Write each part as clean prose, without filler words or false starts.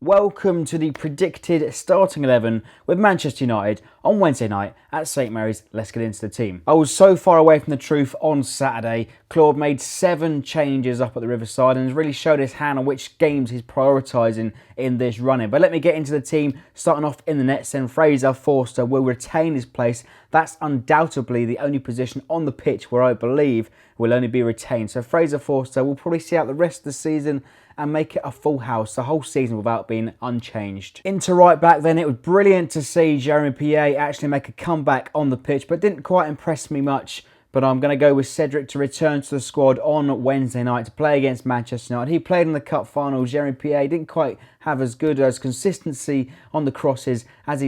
Welcome to the predicted starting 11 with Manchester United on Wednesday night at St Mary's. Let's get into the team. I was so far away from the truth on Saturday. Claude made 7 changes up at the Riverside and has really showed his hand on which games he's prioritising in this running. But let me get into the team, starting off in the nets. Then Fraser Forster will retain his place. That's undoubtedly the only position on the pitch where I believe will only be retained. So Fraser Forster will probably see out the rest of the season and make it a full house the whole season without being unchanged. Into right back then, it was brilliant to see Jeremy Piet actually make a comeback on the pitch, but didn't quite impress me much. But I'm going to go with Cedric to return to the squad on Wednesday night to play against Manchester United. He played in the Cup final. Jeremy Piet didn't quite have as good as consistency on the crosses as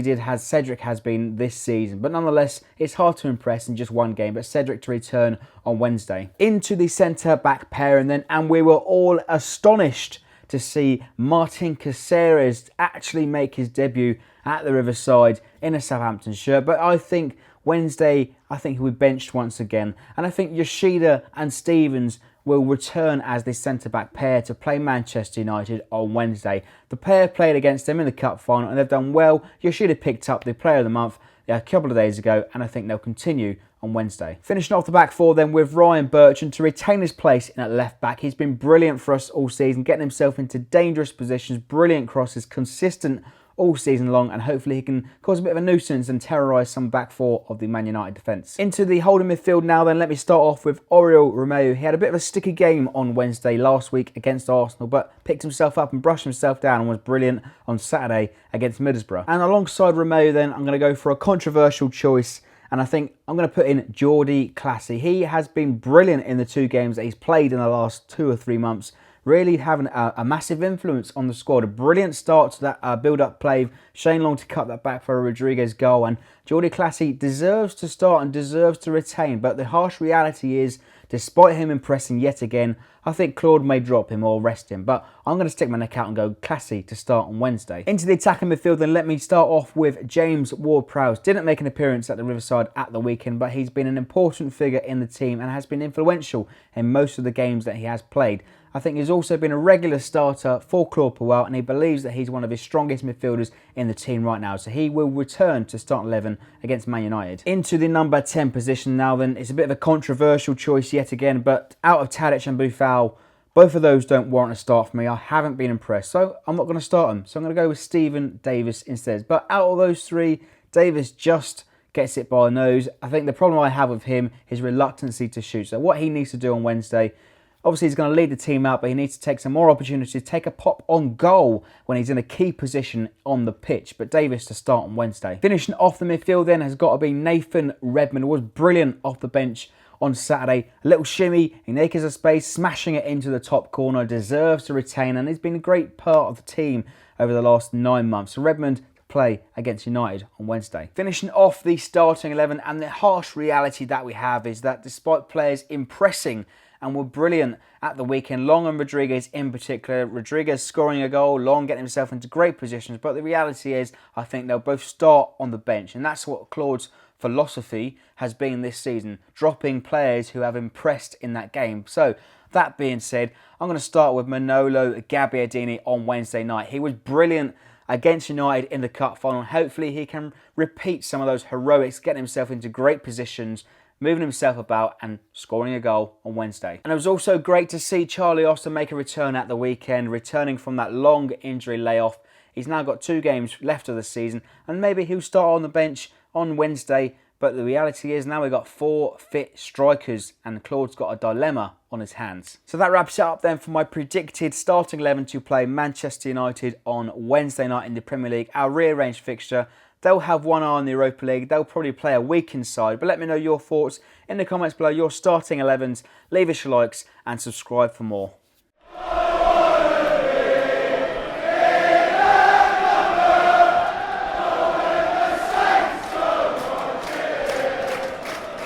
Cedric has been this season. But nonetheless, it's hard to impress in just one game. But Cedric to return on Wednesday. Into the centre-back pairing then, and we were all astonished to see Martin Caceres actually make his debut at the Riverside in a Southampton shirt. But I think Wednesday, he'll be benched once again. And I think Yoshida and Stevens will return as the centre-back pair to play Manchester United on Wednesday. The pair played against them in the Cup final and they've done well. Yoshida picked up the Player of the Month a couple of days ago, and I think they'll continue on Wednesday. Finishing off the back four then with Ryan Bertrand to retain his place in at left back. He's been brilliant for us all season, getting himself into dangerous positions, brilliant crosses, consistent all season long, and hopefully he can cause a bit of a nuisance and terrorise some back four of the Man United defence. Into the holding midfield now then, let me start off with Oriol Romeu. He had a bit of a sticky game on Wednesday last week against Arsenal, but picked himself up and brushed himself down and was brilliant on Saturday against Middlesbrough. And alongside Romeu then, I'm going to go for a controversial choice, and I think I'm going to put in Jordy Clasie. He has been brilliant in the 2 games that he's played in the last 2 or 3 months. Really having a massive influence on the squad. A brilliant start to that build-up play. Shane Long to cut that back for a Rodriguez goal. And Jordy Clasie deserves to start and deserves to retain. But the harsh reality is, despite him impressing yet again, I think Claude may drop him or rest him. But I'm going to stick my neck out and go Clasie to start on Wednesday. Into the attacking midfield, then let me start off with James Ward-Prowse. Didn't make an appearance at the Riverside at the weekend, but he's been an important figure in the team and has been influential in most of the games that he has played. I think he's also been a regular starter for Claude Puel, and he believes that he's one of his strongest midfielders in the team right now. So he will return to start 11 against Man United. Into the number 10 position now then. It's a bit of a controversial choice yet again, but out of Tadic and Boufal, both of those don't warrant a start for me. I haven't been impressed, so I'm not going to start them. So I'm going to go with Stephen Davis instead. But out of those 3, Davis just gets it by the nose. I think the problem I have with him is reluctancy to shoot. So what he needs to do on Wednesday, obviously he's going to lead the team out, but he needs to take some more opportunities, take a pop on goal when he's in a key position on the pitch. But Davis to start on Wednesday. Finishing off the midfield then has got to be Nathan Redmond. Was brilliant off the bench on Saturday. A little shimmy, he nakes a space, smashing it into the top corner, deserves to retain, and he's been a great part of the team over the last 9 months. So Redmond play against United on Wednesday. Finishing off the starting 11, and the harsh reality that we have is that despite players impressing and were brilliant at the weekend, Long and Rodriguez in particular, Rodriguez scoring a goal, Long getting himself into great positions, but the reality is I think they'll both start on the bench, and that's what Claude's philosophy has been this season, dropping players who have impressed in that game. So that being said, I'm going to start with Manolo Gabbiadini on Wednesday night. He was brilliant against United in the Cup final. Hopefully he can repeat some of those heroics, getting himself into great positions, moving himself about and scoring a goal on Wednesday. And it was also great to see Charlie Austin make a return at the weekend, returning from that long injury layoff. He's now got 2 games left of the season, and maybe he'll start on the bench on Wednesday. But the reality is now we've got 4 fit strikers, and Claude's got a dilemma on his hands. So that wraps it up then for my predicted starting 11 to play Manchester United on Wednesday night in the Premier League. Our rearranged fixture, they'll have one eye on the Europa League. They'll probably play a weakened side. But let me know your thoughts in the comments below, your starting 11s. Leave us your likes and subscribe for more.